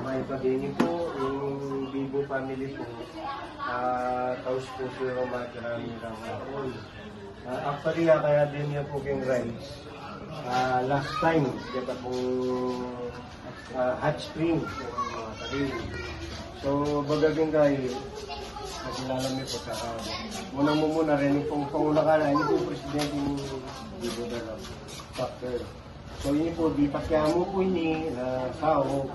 May pabini po, yung Bibo family po. Taos po siya magrami ng all. Actually, kaya din niya po kyung rides. Last time, kita pong hot spring yung mga kalili. So, bagaging kayo, nakilala mo po sa muna rin yung panguna ka na, yun po presidente yung Bibo Dalawang chapter. So, yun po, di pakyamo po ini na tao.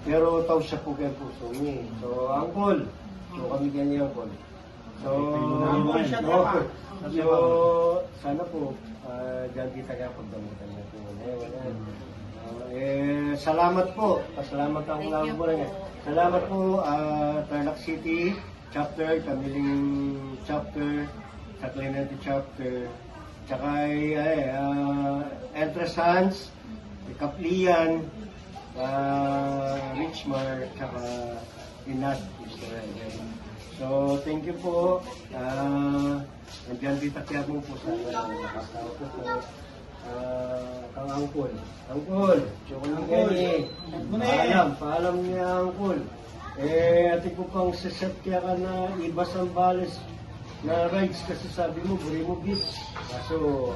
Pero tao siya po kayo puso niya. So, angkol. So, kami ganyan angkol. So, sana po, dyan kita kaya pagdamutan niya po. Salamat po. Pasalamat ang lang po rin. Salamat po, Tarlac City chapter, Kamiling chapter, sa Clemente chapter, tsaka Entrasans, Kaplian, Richmar, tsaka Inat, Israel. So, thank you po. Nandiyan dito kaya mo po sa nakasama po po. Kang Angkol. Angkol, paalam niya Angkol. Ating ko pang saset kaya ka na iba Sambales na rides kasi sabi mo, Burimo Beach. Kaso,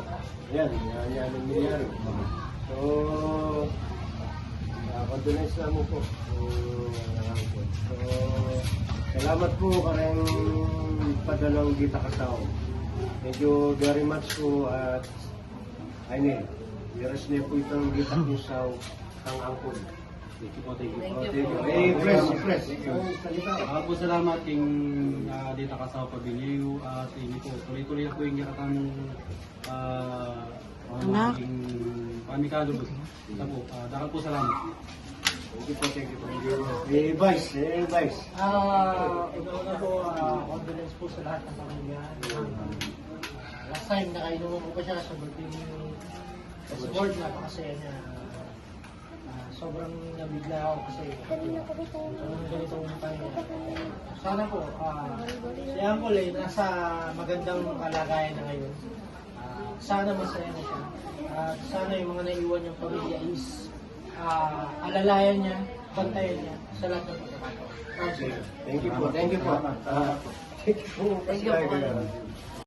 yan nangyari. So, condolence na mo po. So, salamat po karang padalang kita kasao. Thank you very much po at ayun years na po itong kita niyo sa kang Angkol. Thank you po, thank you. Thank you. Press. Ako po salamat yung dito ka sa pabiliw at hindi po tuloy-tuloy ako yung yaratang maging pamikado po. Ito po, dakal po salamat. Thank you. Vice. Una po, condolence po sa lahat ng pamilya. Last time, nakainuman ko pa siya sa birthday ni sa board, napakasaya niya. Sobrang nabigla ako kasi ganitong tayo. Sana po, si Angkol nasa magandang kalagayan na ngayon. Sana masaya na siya. Sana yung mga naiwan niyang pamilya is alalayan niya, bantayan niya sa lahat ng pagkakataon. Thank you po. Thank you po.